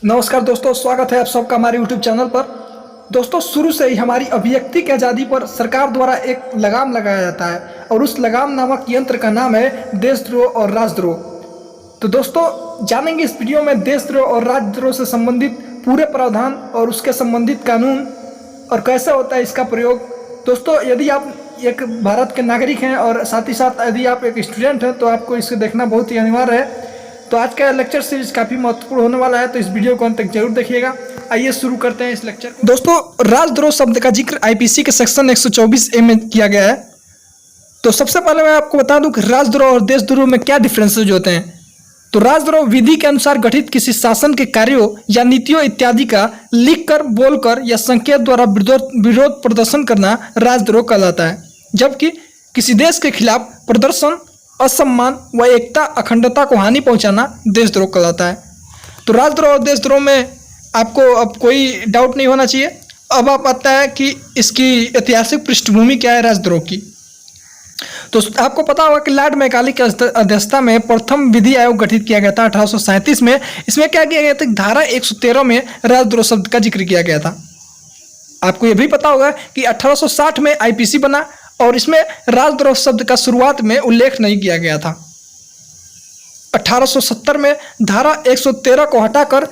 नमस्कार दोस्तों, स्वागत है आप सबका हमारे YouTube चैनल पर। दोस्तों, शुरू से ही हमारी अभिव्यक्ति की आज़ादी पर सरकार द्वारा एक लगाम लगाया जाता है और उस लगाम नामक यंत्र का नाम है देशद्रोह और राजद्रोह। तो दोस्तों, जानेंगे इस वीडियो में देशद्रोह और राजद्रोह से संबंधित पूरे प्रावधान और उसके संबंधित कानून और कैसे होता है इसका प्रयोग। दोस्तों, यदि आप एक भारत के नागरिक हैं और साथ ही साथ यदि आप एक स्टूडेंट हैं तो आपको इसे देखना बहुत ही अनिवार्य है। तो आज का लेक्चर सीरीज काफ़ी महत्वपूर्ण होने वाला है, तो इस वीडियो को अंत तक जरूर देखिएगा। आइए शुरू करते हैं इस लेक्चर को। दोस्तों, राजद्रोह शब्द का जिक्र आईपीसी के सेक्शन 124A में किया गया है। तो सबसे पहले मैं आपको बता दूं कि राजद्रोह और देशद्रोह में क्या डिफरेंसेज होते हैं। तो राजद्रोह विधि के अनुसार गठित किसी शासन के कार्यों या नीतियों इत्यादि का लिखकर, बोलकर या संकेत द्वारा विरोध प्रदर्शन करना राजद्रोह कहलाता है, जबकि किसी देश के खिलाफ प्रदर्शन, असम्मान व एकता अखंडता को हानि पहुंचाना देशद्रोह कहलाता है। तो राजद्रोह और देशद्रोह में आपको अब कोई डाउट नहीं होना चाहिए। अब आप पता है कि इसकी ऐतिहासिक पृष्ठभूमि क्या है राजद्रोह की। तो आपको पता होगा कि लॉर्ड मैकाले की अध्यक्षता में प्रथम विधि आयोग गठित किया गया था 1837 में। इसमें क्या किया गया था, धारा 113 में राजद्रोह शब्द का जिक्र किया गया था। आपको यह भी पता होगा कि 1860 में आईपीसी बना और इसमें राजद्रोह शब्द का शुरुआत में उल्लेख नहीं किया गया था। 1870 में धारा 113 को हटाकर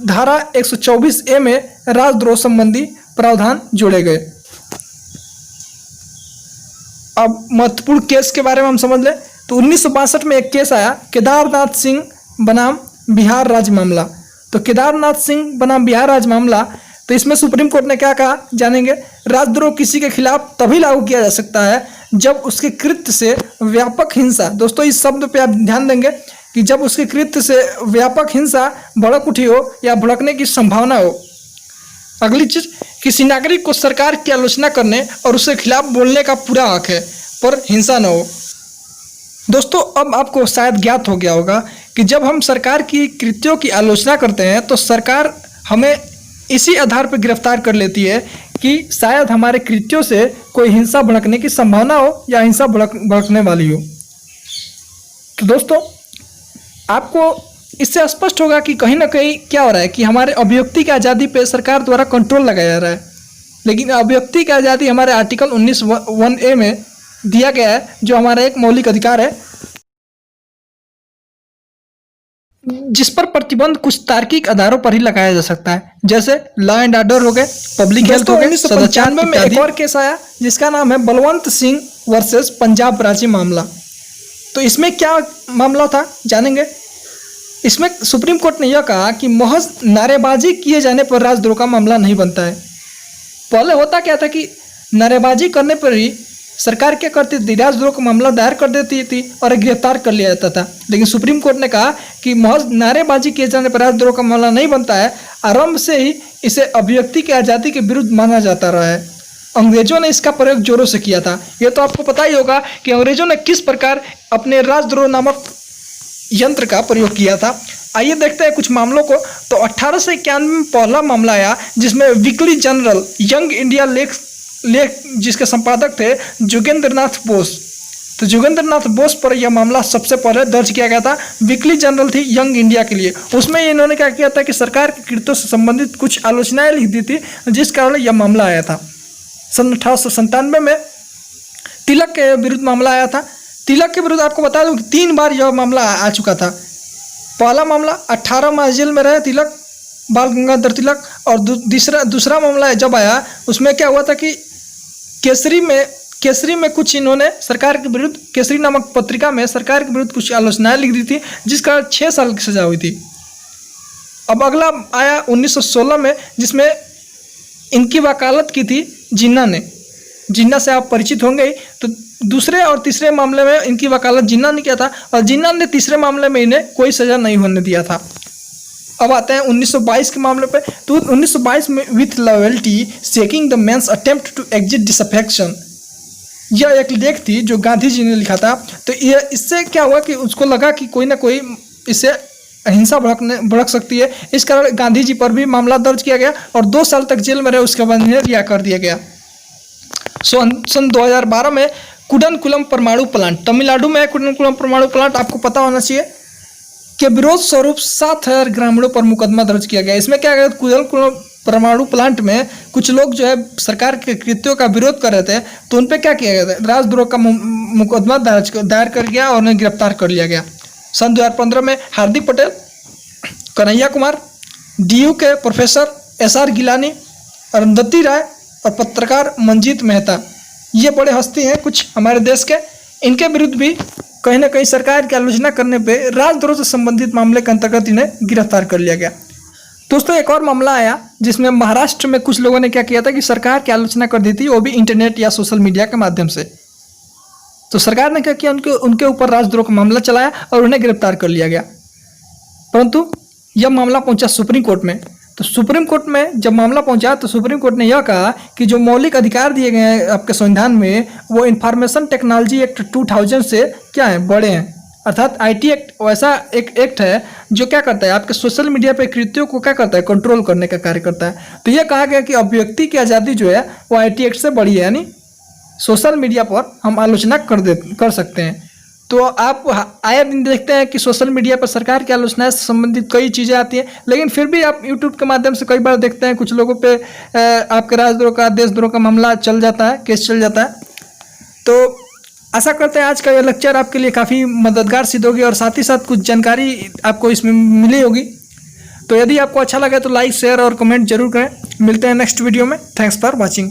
धारा 124A में राजद्रोह संबंधी प्रावधान जोड़े गए। अब महत्वपूर्ण केस के बारे में हम समझ लें तो 1962 में एक केस आया, केदारनाथ सिंह बनाम बिहार राज्य मामला। तो केदारनाथ सिंह बनाम बिहार राज्य मामला, तो इसमें सुप्रीम कोर्ट ने क्या कहा जानेंगे। राजद्रोह किसी के खिलाफ तभी लागू किया जा सकता है जब उसके कृत्य से व्यापक हिंसा, दोस्तों इस शब्द पे आप ध्यान देंगे कि जब उसके कृत्य से व्यापक हिंसा भड़क उठी हो या भड़कने की संभावना हो। अगली चीज, किसी नागरिक को सरकार की आलोचना करने और उसके खिलाफ बोलने का पूरा हक है पर हिंसा न हो। दोस्तों, अब आपको शायद ज्ञात हो गया होगा कि जब हम सरकार की कृत्यों की आलोचना करते हैं तो सरकार हमें इसी आधार पर गिरफ्तार कर लेती है कि शायद हमारे कृत्यों से कोई हिंसा भड़कने की संभावना हो या हिंसा भड़कने वाली हो। तो दोस्तों, आपको इससे स्पष्ट होगा कि कहीं ना कहीं क्या हो रहा है कि हमारे अभिव्यक्ति की आज़ादी पे सरकार द्वारा कंट्रोल लगाया जा रहा है। लेकिन अभिव्यक्ति की आज़ादी हमारे आर्टिकल 19(1)A में दिया गया है, जो हमारा एक मौलिक अधिकार है, जिस पर प्रतिबंध कुछ तार्किक आधारों पर ही लगाया जा सकता है, जैसे लॉ एंड ऑर्डर हो गए, पब्लिक हेल्थ हो गए। 1995 में एक और केस आया जिसका नाम है बलवंत सिंह वर्सेस पंजाब राज्य मामला। तो इसमें क्या मामला था जानेंगे। इसमें सुप्रीम कोर्ट ने यह कहा कि महज नारेबाजी किए जाने पर राजद्रोह का मामला नहीं बनता है। पहले होता क्या था कि नारेबाजी करने पर ही सरकार क्या करती थी, राजद्रोह का मामला दायर कर देती थी और गिरफ्तार कर लिया जाता था। लेकिन सुप्रीम कोर्ट ने कहा कि महज नारेबाजी किए जाने पर राजद्रोह का मामला नहीं बनता है। आरंभ से ही इसे अभिव्यक्ति की आज़ादी के विरुद्ध माना जाता रहा है। अंग्रेजों ने इसका प्रयोग जोरों से किया था। यह तो आपको पता ही होगा कि अंग्रेजों ने किस प्रकार अपने राजद्रोह नामक यंत्र का प्रयोग किया था। आइए देखते हैं कुछ मामलों को। तो 1891 में पहला मामला आया जिसमें वीकली जनरल यंग इंडिया लेख जिसके संपादक थे जोगेंद्रनाथ बोस। तो जोगेंद्रनाथ बोस पर यह मामला सबसे पहले दर्ज किया गया था। वीकली जनरल थी यंग इंडिया के लिए। उसमें इन्होंने क्या किया था कि सरकार के कृत्यों से संबंधित कुछ आलोचनाएं लिख दी थी, जिस कारण यह मामला आया था। सन 1897 में तिलक के विरुद्ध मामला आया था। तिलक के विरुद्ध आपको बता दूं कि 3 बार यह मामला आ चुका था। पहला मामला 18 माह जेल में रहे तिलक, बाल गंगाधर तिलक। और दूसरा मामला जब आया उसमें क्या हुआ था कि केसरी में कुछ इन्होंने सरकार के विरुद्ध, केसरी नामक पत्रिका में सरकार के विरुद्ध कुछ आलोचनाएं लिख दी थी, जिस कारण 6 साल की सजा हुई थी। अब अगला आया 1916 में, जिसमें इनकी वकालत की थी जिन्ना ने। जिन्ना से आप परिचित होंगे ही। तो दूसरे और तीसरे मामले में इनकी वकालत जिन्ना ने किया था और जिन्ना ने तीसरे मामले में इन्हें कोई सजा नहीं होने दिया था। अब आते हैं 1922 के मामले पे। तो 1922 में with loyalty shaking the manes attempt to excite disaffection, यह एक लेख थी जो गांधी जी ने लिखा था। तो ये इससे क्या हुआ कि उसको लगा कि कोई ना कोई इससे हिंसा भड़क सकती है। इस कारण गांधी जी पर भी मामला दर्ज किया गया और 2 साल तक जेल में रहे। उसके बाद इन्हें रिहा कर दिया गया। सन 2012 में कुडनकुलम परमाणु प्लांट, तमिलनाडु में कुडनकुलम परमाणु प्लांट आपको पता होना चाहिए के विरोध स्वरूप 7,000 ग्रामीणों पर मुकदमा दर्ज किया गया। इसमें क्या गया, कुदल परमाणु प्लांट में कुछ लोग जो है सरकार के कृत्यों का विरोध कर रहे थे, तो उन पर क्या किया गया था, राजद्रोह का मुकदमा दायर कर गया और उन्हें गिरफ्तार कर लिया गया। सन 2015 में हार्दिक पटेल, कन्हैया कुमार, DU के प्रोफेसर SR गिलानी, अरुंधति राय और पत्रकार मंजीत मेहता, ये बड़े हस्ती हैं कुछ हमारे देश के। इनके विरुद्ध भी कहीं ना कहीं सरकार की आलोचना करने पे राजद्रोह से संबंधित मामले के अंतर्गत इन्हें गिरफ्तार कर लिया गया। दोस्तों एक और मामला आया जिसमें महाराष्ट्र में कुछ लोगों ने क्या किया था कि सरकार की आलोचना कर दी थी, वो भी इंटरनेट या सोशल मीडिया के माध्यम से। तो सरकार ने क्या किया, उनके ऊपर राजद्रोह का मामला चलाया और उन्हें गिरफ्तार कर लिया गया। परंतु यह मामला पहुंचा सुप्रीम कोर्ट में। तो सुप्रीम कोर्ट में जब मामला पहुंचा तो सुप्रीम कोर्ट ने यह कहा कि जो मौलिक अधिकार दिए गए हैं आपके संविधान में, वो इंफॉर्मेशन टेक्नोलॉजी एक्ट 2000 से क्या है, बड़े हैं। अर्थात IT एक्ट वैसा एक एक्ट है जो क्या करता है, आपके सोशल मीडिया पे कृत्यों को क्या करता है, कंट्रोल करने का कार्य करता है। तो यह कहा गया कि अभिव्यक्ति की आज़ादी जो है वो IT एक्ट से बड़ी है, यानी सोशल मीडिया पर हम आलोचना कर सकते हैं। तो आप आए दिन देखते हैं कि सोशल मीडिया पर सरकार की आलोचना से संबंधित कई चीज़ें आती हैं, लेकिन फिर भी आप यूट्यूब के माध्यम से कई बार देखते हैं कुछ लोगों पे आपके राजद्रोह का, देशद्रोह का मामला चल जाता है, केस चल जाता है। तो आशा करते हैं आज का यह लेक्चर आपके लिए काफ़ी मददगार सिद्ध होगी और साथ ही साथ कुछ जानकारी आपको इसमें मिली होगी। तो यदि आपको अच्छा लगे तो लाइक, शेयर और कमेंट जरूर करें। मिलते हैं नेक्स्ट वीडियो में। Thanks for watching.